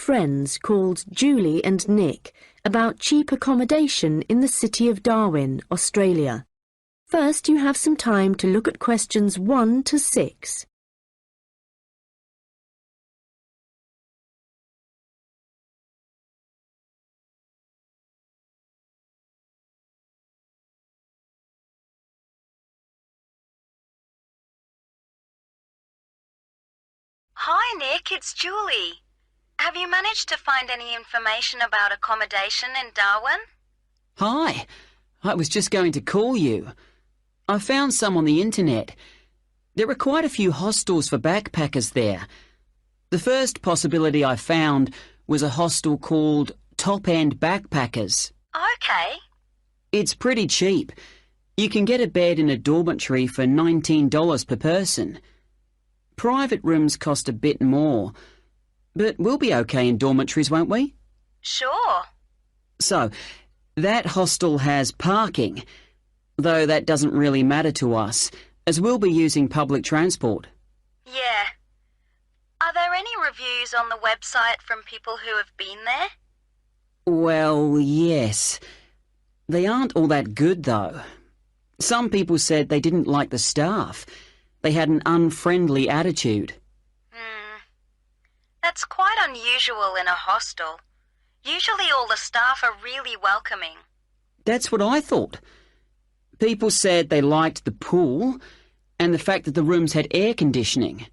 friends called Julie and Nick about cheap accommodation in the city of Darwin, Australia. First, you have some time to look at questions 1 to 6. Hi, Nick, it's Julie. Have you managed to find any information about accommodation in Darwin? Hi, I was just going to call you. I found some on the internet. There are quite a few hostels for backpackers there. The first possibility I found was a hostel called Top End Backpackers. Okay. It's pretty cheap. You can get a bed in a dormitory for $19 per person. Private rooms cost a bit more, but we'll be okay in dormitories, won't we? Sure. So, that hostel has parking, though that doesn't really matter to us, as we'll be using public transport. Yeah. Are there any reviews on the website from people who have been there? Well, yes. They aren't all that good, though. Some people said they didn't like the staff. They had an unfriendly attitude. That's quite unusual in a hostel. Usually all the staff are really welcoming. That's what I thought. People said they liked the pool and the fact that the rooms had air conditioning.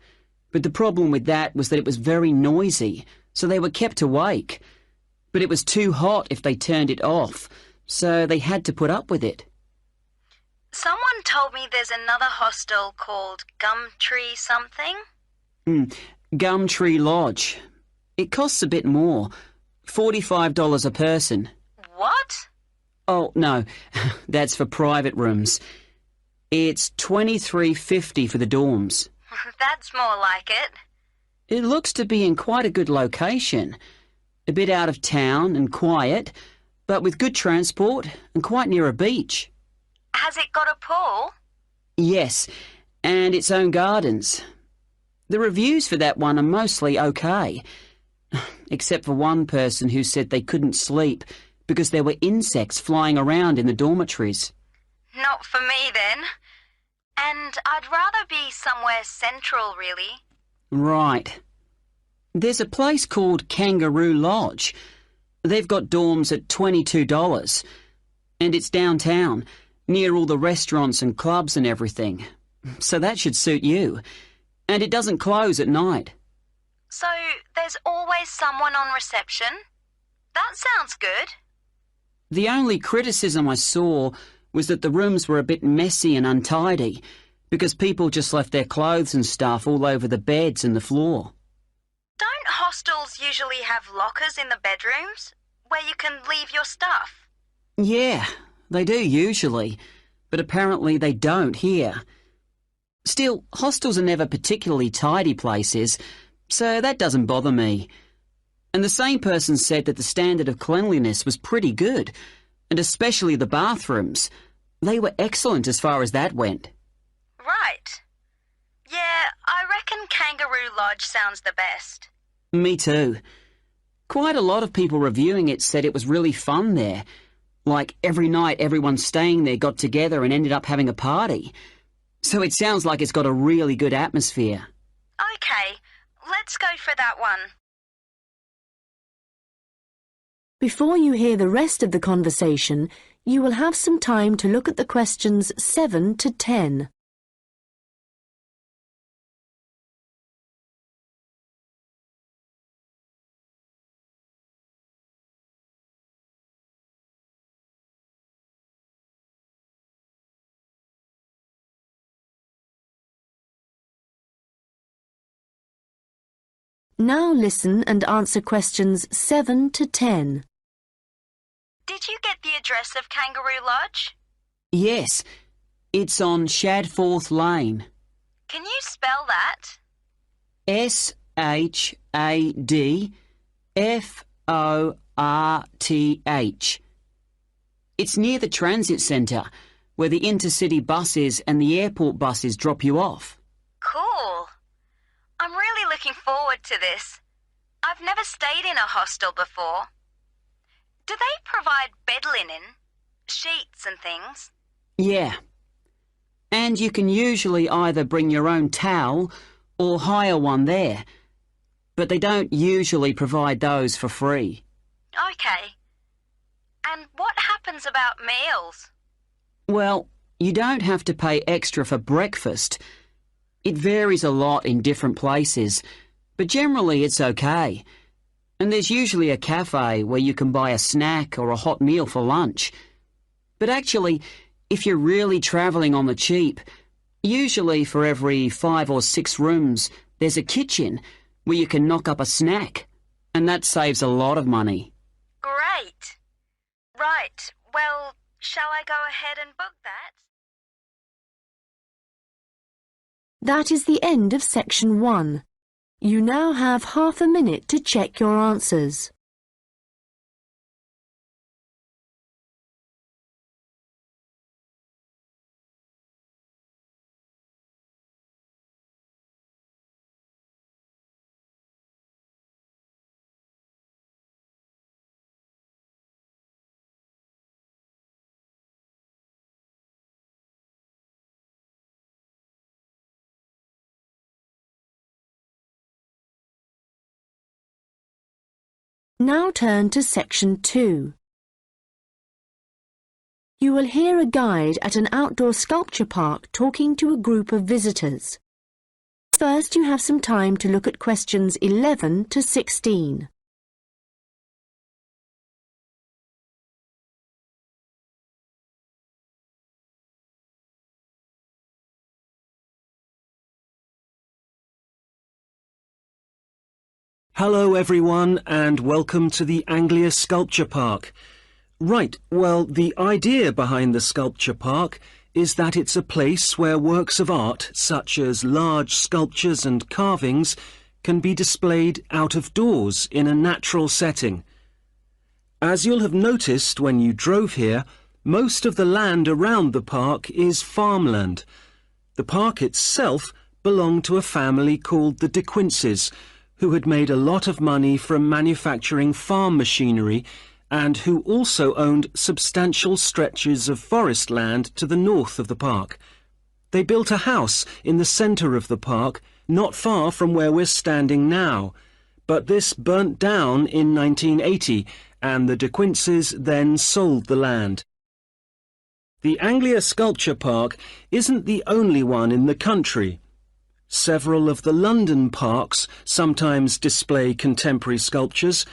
But the problem with that was that it was very noisy, so they were kept awake. But it was too hot if they turned it off, so they had to put up with it. Someone told me there's another hostel called Gumtree something. Gumtree Lodge. It costs a bit more, $45 a person. What? Oh, no, that's for private rooms. It's $23.50 for the dorms. That's more like it. It looks to be in quite a good location. A bit out of town and quiet, but with good transport and quite near a beach. Has it got a pool? Yes, and its own gardens. The reviews for that one are mostly okay, except for one person who said they couldn't sleep because there were insects flying around in the dormitories. Not for me then. And I'd rather be somewhere central, really. Right. There's a place called Kangaroo Lodge. They've got dorms at $22, and it's downtown, near all the restaurants and clubs and everything. So that should suit you. And it doesn't close at night. So there's always someone on reception? That sounds good. The only criticism I saw was that the rooms were a bit messy and untidy, because people just left their clothes and stuff all over the beds and the floor. Don't hostels usually have lockers in the bedrooms, where you can leave your stuff? Yeah, they do usually, but apparently they don't here. Still, hostels are never particularly tidy places, so that doesn't bother me. And the same person said that the standard of cleanliness was pretty good, and especially the bathrooms. They were excellent as far as that went. Right. Yeah, I reckon Kangaroo Lodge sounds the best. Me too. Quite a lot of people reviewing it said it was really fun there. Like every night everyone staying there got together and ended up having a party. So it sounds like it's got a really good atmosphere. Okay, let's go for that one. Before you hear the rest of the conversation, you will have some time to look at the questions 7 to 10. Now listen and answer questions 7 to 10. Did you get the address of Kangaroo Lodge? Yes, it's on Shadforth Lane. Can you spell that? Shadforth. It's near the transit centre, where the intercity buses and the airport buses drop you off. Cool. I'm really looking forward to this. I've never stayed in a hostel before. Do they provide bed linen, sheets and things? Yeah. And you can usually either bring your own towel or hire one there, but they don't usually provide those for free. Okay. And what happens about meals? Well, you don't have to pay extra for breakfast. It varies a lot in different places, but generally it's okay. And there's usually a cafe where you can buy a snack or a hot meal for lunch. But actually, if you're really travelling on the cheap, usually for every 5 or 6 rooms, there's a kitchen where you can knock up a snack, and that saves a lot of money. Great. Right, well, shall I go ahead and book that? That is the end of section 1. You now have half a minute to check your answers. Now turn to section 2. You will hear a guide at an outdoor sculpture park talking to a group of visitors. First, you have some time to look at questions 11 to 16. Hello everyone and welcome to the Anglia Sculpture Park. Right, well, the idea behind the sculpture park is that it's a place where works of art such as large sculptures and carvings can be displayed out of doors in a natural setting. As you'll have noticed when you drove here, most of the land around the park is farmland. The park itself belonged to a family called the De Quinces, who had made a lot of money from manufacturing farm machinery and who also owned substantial stretches of forest land to the north of the park. They built a house in the centre of the park, not far from where we're standing now, but this burnt down in 1980 and the De Quinces then sold the land. The Anglia Sculpture Park isn't the only one in the country. Several of the London parks sometimes display contemporary sculptures,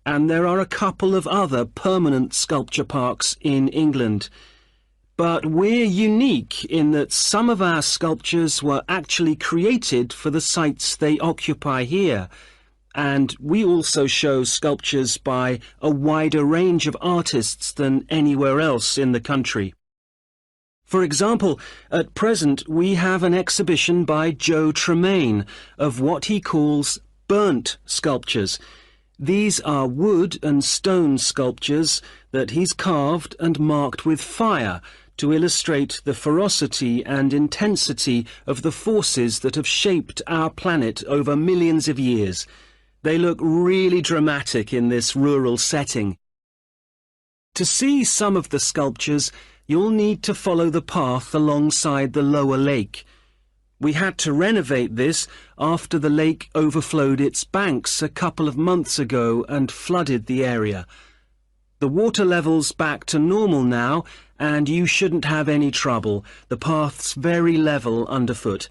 and there are a couple of other permanent sculpture parks in England. But we're unique in that some of our sculptures were actually created for the sites they occupy here, and we also show sculptures by a wider range of artists than anywhere else in the country. For example, at present we have an exhibition by Joe Tremaine of what he calls burnt sculptures. These are wood and stone sculptures that he's carved and marked with fire to illustrate the ferocity and intensity of the forces that have shaped our planet over millions of years. They look really dramatic in this rural setting. To see some of the sculptures, you'll need to follow the path alongside the lower lake. We had to renovate this after the lake overflowed its banks a couple of months ago and flooded the area. The water level's back to normal now, and you shouldn't have any trouble. The path's very level underfoot.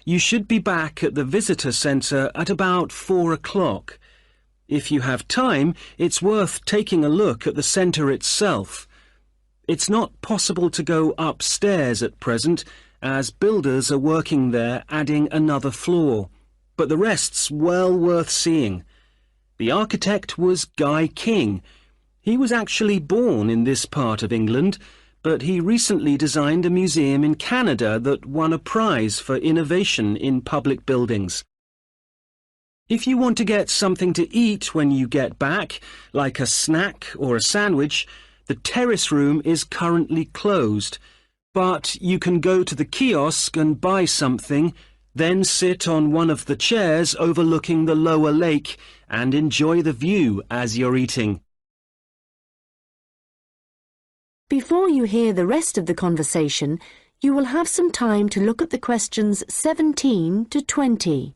You should be back at the visitor centre at about 4 o'clock. If you have time, it's worth taking a look at the centre itself. It's not possible to go upstairs at present, as builders are working there adding another floor, but the rest's well worth seeing. The architect was Guy King. He was actually born in this part of England, but he recently designed a museum in Canada that won a prize for innovation in public buildings. If you want to get something to eat when you get back, like a snack or a sandwich, the terrace room is currently closed, but you can go to the kiosk and buy something. Then sit on one of the chairs overlooking the lower lake and enjoy the view as you're eating. Before you hear the rest of the conversation, you will have some time to look at the questions 17 to 20.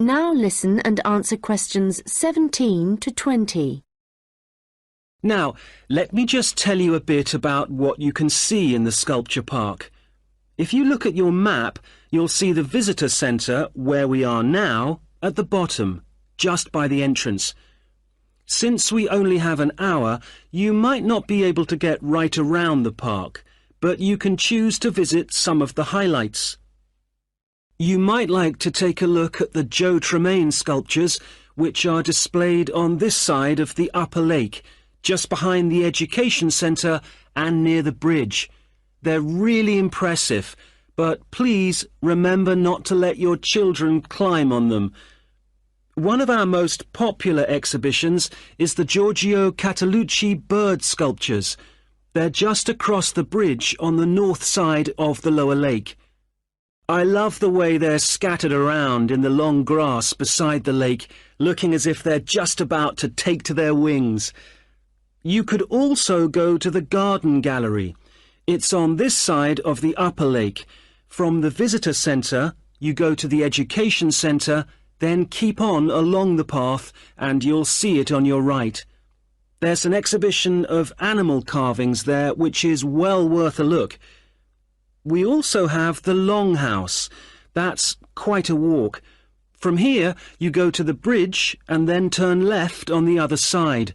Now listen and answer questions 17 to 20. Now, let me just tell you a bit about what you can see in the sculpture park. If you look at your map, you'll see the visitor centre, where we are now, at the bottom, just by the entrance. Since we only have an hour, you might not be able to get right around the park, but you can choose to visit some of the highlights. You might like to take a look at the Joe Tremaine sculptures, which are displayed on this side of the upper lake, just behind the education centre and near the bridge. They're really impressive, but please remember not to let your children climb on them. One of our most popular exhibitions is the Giorgio Catalucci bird sculptures. They're just across the bridge on the north side of the lower lake. I love the way they're scattered around in the long grass beside the lake, looking as if they're just about to take to their wings. You could also go to the garden gallery. It's on this side of the upper lake. From the visitor centre, you go to the education centre, then keep on along the path and you'll see it on your right. There's an exhibition of animal carvings there which is well worth a look. We also have the Longhouse. That's quite a walk. From here, you go to the bridge and then turn left on the other side.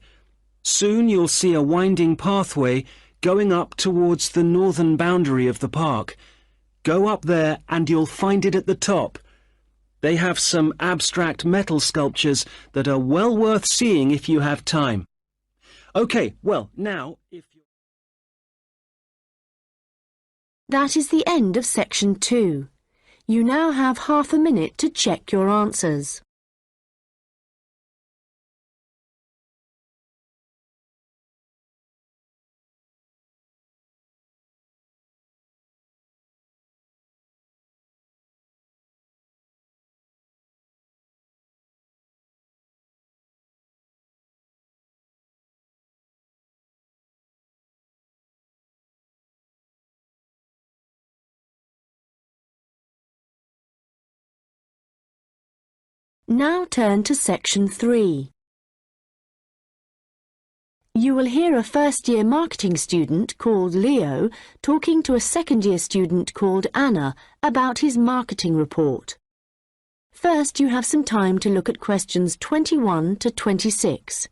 Soon you'll see a winding pathway going up towards the northern boundary of the park. Go up there and you'll find it at the top. They have some abstract metal sculptures that are well worth seeing if you have time. OK, well, now, if you... That is the end of section 2. You now have half a minute to check your answers. Now turn to section 3. You will hear a first-year marketing student called Leo talking to a second-year student called Anna about his marketing report. First, you have some time to look at questions 21 to 26.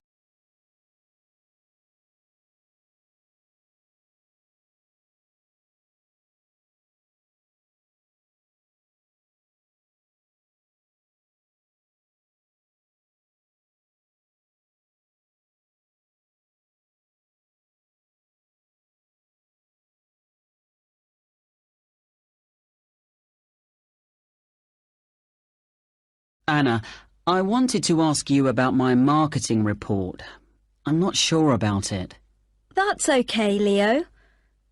Anna, I wanted to ask you about my marketing report. I'm not sure about it. That's okay, Leo.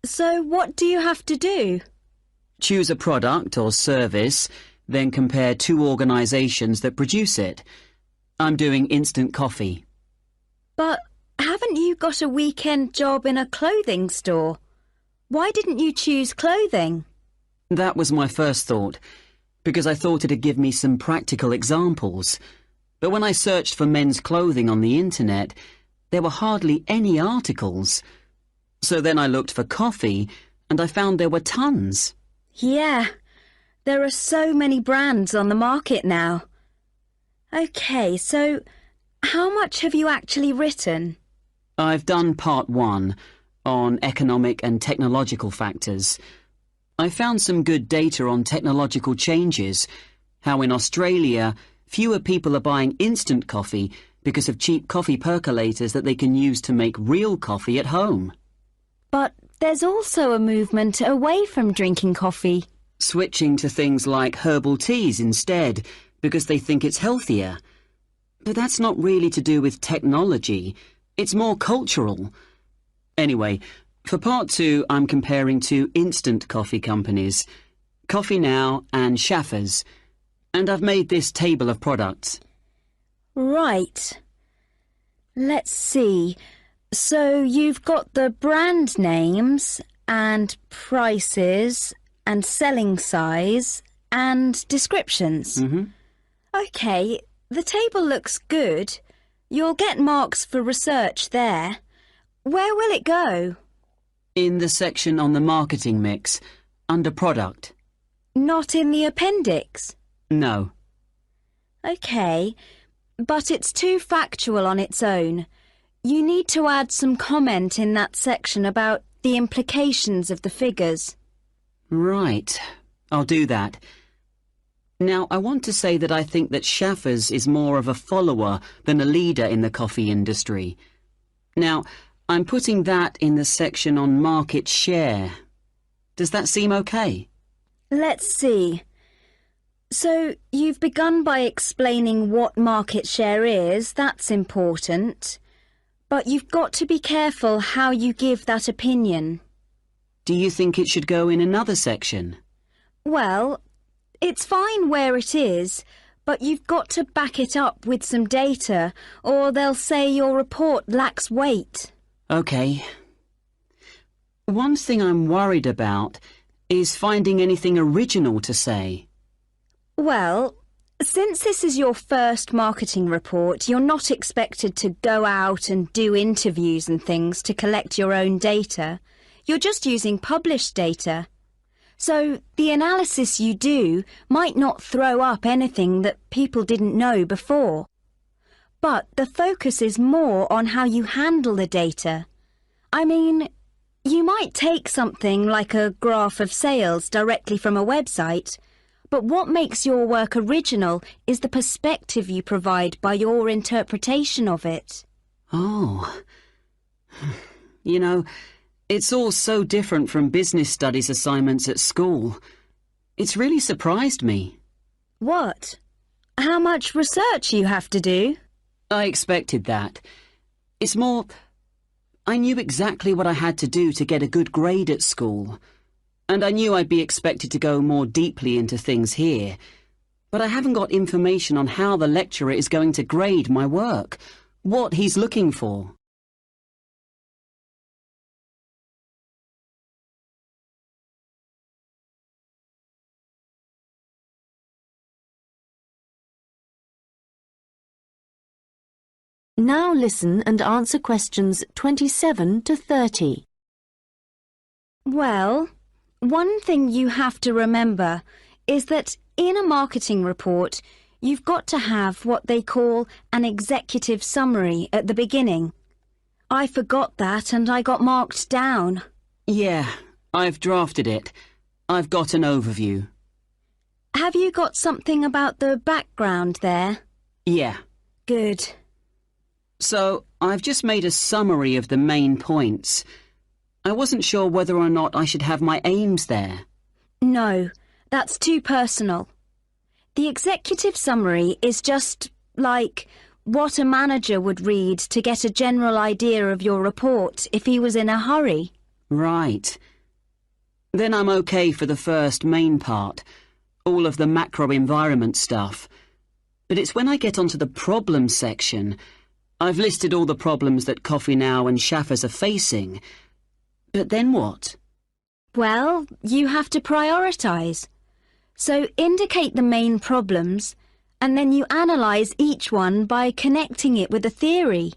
So what do you have to do? Choose a product or service, then compare two organisations that produce it. I'm doing instant coffee. But haven't you got a weekend job in a clothing store? Why didn't you choose clothing? That was my first thought, because I thought it'd give me some practical examples. But when I searched for men's clothing on the internet, there were hardly any articles. So then I looked for coffee, and I found there were tons. Yeah, there are so many brands on the market now. OK, so how much have you actually written? I've done part 1 on economic and technological factors. I found some good data on technological changes, how in Australia fewer people are buying instant coffee because of cheap coffee percolators that they can use to make real coffee at home. But there's also a movement away from drinking coffee. Switching to things like herbal teas instead, because they think it's healthier. But that's not really to do with technology. It's more cultural. Anyway, for part 2, I'm comparing 2 instant coffee companies, Coffee Now and Schaffers, and I've made this table of products. Right. Let's see. So you've got the brand names and prices and selling size and descriptions. OK, the table looks good. You'll get marks for research there. Where will it go? In the section on the marketing mix, under product. Not in the appendix? No. OK, but it's too factual on its own. You need to add some comment in that section about the implications of the figures. Right. I'll do that. Now, I want to say that I think that Schaffers is more of a follower than a leader in the coffee industry. Now, I'm putting that in the section on market share. Does that seem okay? Let's see. So, you've begun by explaining what market share is, that's important. But you've got to be careful how you give that opinion. Do you think it should go in another section? Well, it's fine where it is, but you've got to back it up with some data, or they'll say your report lacks weight. OK. One thing I'm worried about is finding anything original to say. Well, since this is your first marketing report, you're not expected to go out and do interviews and things to collect your own data. You're just using published data. So the analysis you do might not throw up anything that people didn't know before. But the focus is more on how you handle the data. I mean, you might take something like a graph of sales directly from a website, but what makes your work original is the perspective you provide by your interpretation of it. Oh. You know, it's all so different from business studies assignments at school. It's really surprised me. What? How much research you have to do? I expected that. It's more, I knew exactly what I had to do to get a good grade at school. And I knew I'd be expected to go more deeply into things here. But I haven't got information on how the lecturer is going to grade my work, what he's looking for. Now listen and answer questions 27 to 30. Well, one thing you have to remember is that in a marketing report, you've got to have what they call an executive summary at the beginning. I forgot that and I got marked down. Yeah, I've drafted it. I've got an overview. Have you got something about the background there? Yeah. Good. So, I've just made a summary of the main points. I wasn't sure whether or not I should have my aims there. No, that's too personal. The executive summary is just like what a manager would read to get a general idea of your report if he was in a hurry. Right. Then I'm okay for the first main part, all of the macro environment stuff. But it's when I get onto the problem section, I've listed all the problems that Coffee Now and Schaffers are facing. But then what? Well, you have to prioritise. So indicate the main problems, and then you analyse each one by connecting it with a theory.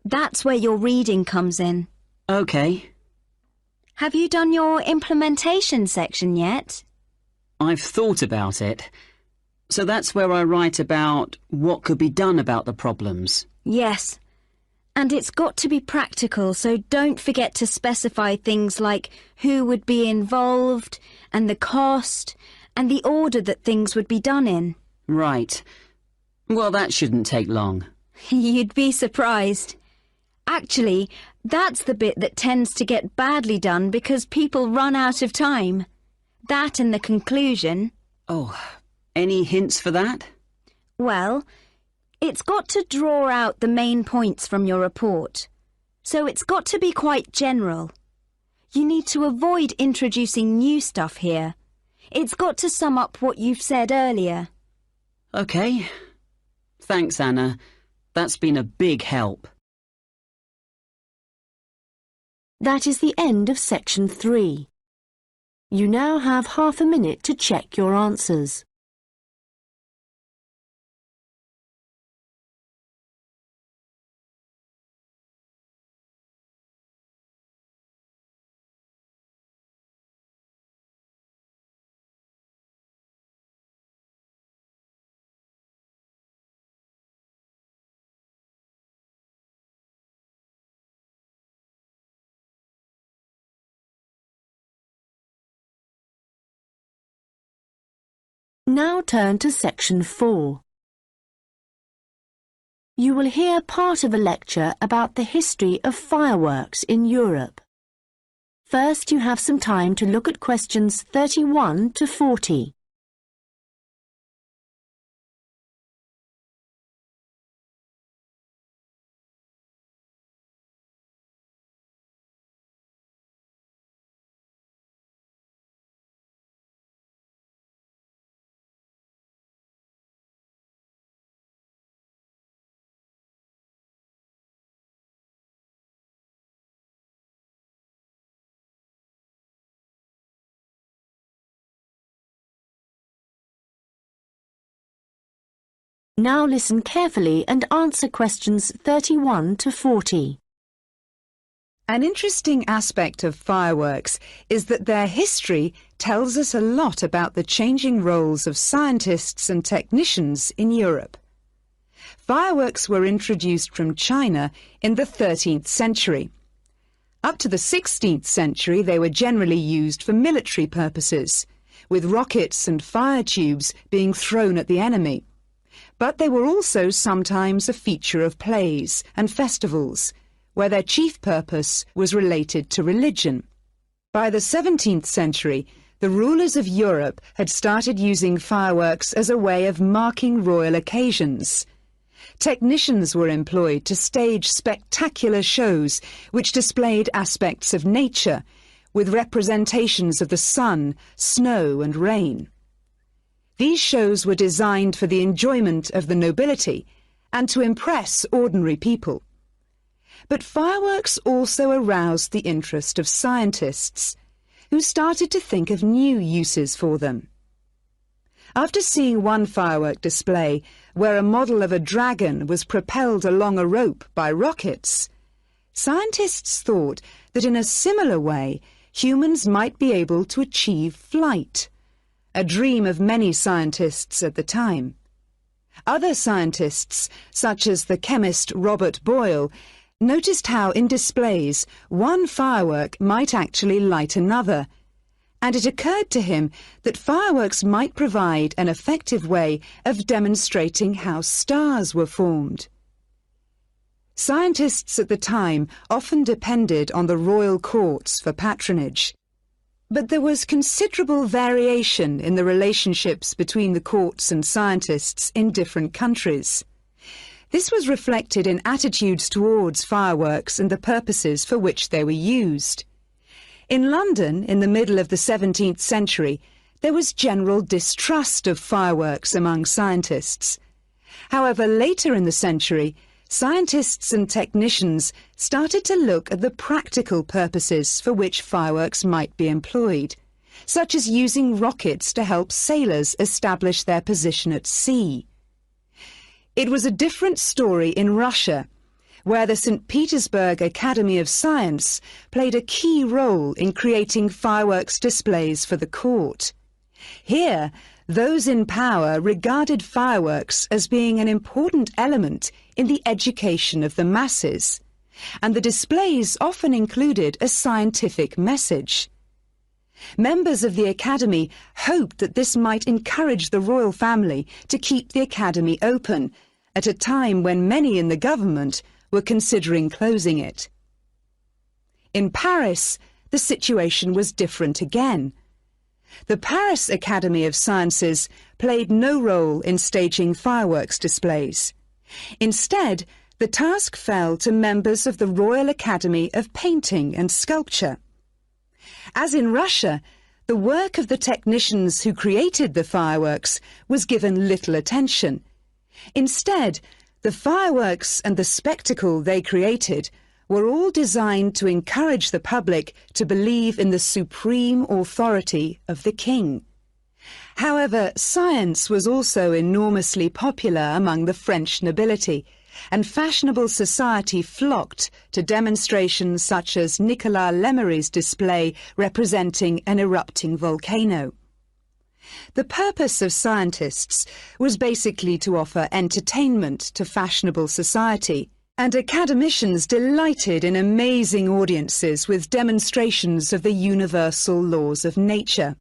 That's where your reading comes in. OK. Have you done your implementation section yet? I've thought about it. So that's where I write about what could be done about the problems. Yes. And it's got to be practical, so don't forget to specify things like who would be involved, and the cost, and the order that things would be done in. Right. Well, that shouldn't take long. You'd be surprised. Actually, That's the bit that tends to get badly done because people run out of time. That and the conclusion. Oh, any hints for that? Well, it's got to draw out the main points from your report. So it's got to be quite general. You need to avoid introducing new stuff here. It's got to sum up what you've said earlier. OK. Thanks, Anna. That's been a big help. That is the end of section 3. You now have half a minute to check your answers. Now turn to section 4. You will hear part of a lecture about the history of fireworks in Europe. First, you have some time to look at questions 31 to 40. Now listen carefully and answer questions 31 to 40. An interesting aspect of fireworks is that their history tells us a lot about the changing roles of scientists and technicians in Europe. Fireworks were introduced from China in the 13th century. Up to the 16th century, they were generally used for military purposes, with rockets and fire tubes being thrown at the enemy. But they were also sometimes a feature of plays and festivals, where their chief purpose was related to religion. By the 17th century, the rulers of Europe had started using fireworks as a way of marking royal occasions. Technicians were employed to stage spectacular shows which displayed aspects of nature, with representations of the sun, snow and rain. These shows were designed for the enjoyment of the nobility and to impress ordinary people. But fireworks also aroused the interest of scientists, who started to think of new uses for them. After seeing one firework display where a model of a dragon was propelled along a rope by rockets, scientists thought that in a similar way humans might be able to achieve flight, a dream of many scientists at the time. Other scientists, such as the chemist Robert Boyle, noticed how in displays one firework might actually light another, and it occurred to him that fireworks might provide an effective way of demonstrating how stars were formed. Scientists at the time often depended on the royal courts for patronage. But there was considerable variation in the relationships between the courts and scientists in different countries. This was reflected in attitudes towards fireworks and the purposes for which they were used. In London, in the middle of the 17th century, there was general distrust of fireworks among scientists. However, later in the century, scientists and technicians started to look at the practical purposes for which fireworks might be employed, such as using rockets to help sailors establish their position at sea. It was a different story in Russia, where the St. Petersburg Academy of Science played a key role in creating fireworks displays for the court. Here, those in power regarded fireworks as being an important element in the education of the masses, and the displays often included a scientific message. Members of the Academy hoped that this might encourage the royal family to keep the Academy open, at a time when many in the government were considering closing it. In Paris, the situation was different again. The Paris Academy of Sciences played no role in staging fireworks displays. Instead, the task fell to members of the Royal Academy of Painting and Sculpture. As in Russia, the work of the technicians who created the fireworks was given little attention. Instead, the fireworks and the spectacle they created were all designed to encourage the public to believe in the supreme authority of the king. However, science was also enormously popular among the French nobility, and fashionable society flocked to demonstrations such as Nicolas Lemery's display representing an erupting volcano. The purpose of scientists was basically to offer entertainment to fashionable society, and academicians delighted in amazing audiences with demonstrations of the universal laws of nature.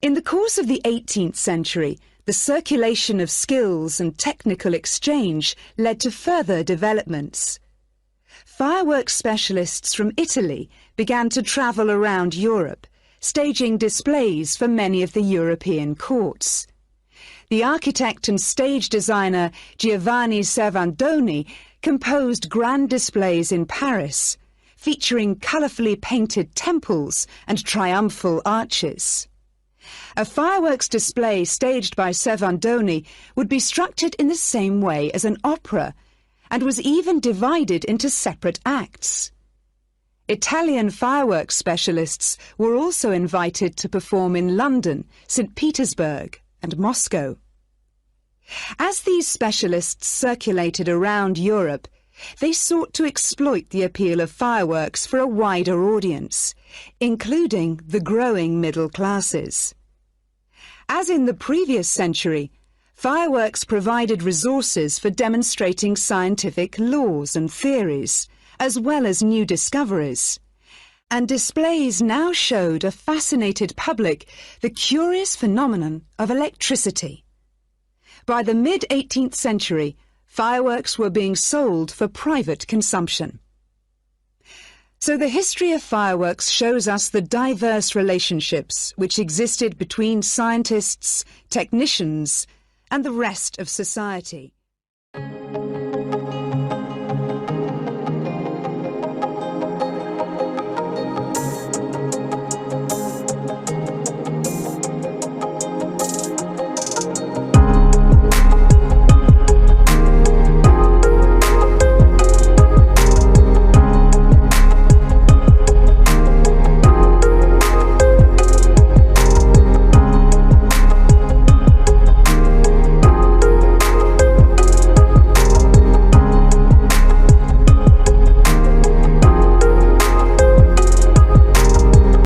In the course of the 18th century, the circulation of skills and technical exchange led to further developments. Fireworks specialists from Italy began to travel around Europe, staging displays for many of the European courts. The architect and stage designer Giovanni Servandoni composed grand displays in Paris, featuring colourfully painted temples and triumphal arches. A fireworks display staged by Servandoni would be structured in the same way as an opera, and was even divided into separate acts. Italian fireworks specialists were also invited to perform in London, St. Petersburg, and Moscow. As these specialists circulated around Europe, they sought to exploit the appeal of fireworks for a wider audience, including the growing middle classes. As in the previous century, fireworks provided resources for demonstrating scientific laws and theories, as well as new discoveries, and displays now showed a fascinated public the curious phenomenon of electricity. By the mid-18th century, fireworks were being sold for private consumption. So the history of fireworks shows us the diverse relationships which existed between scientists, technicians, and the rest of society.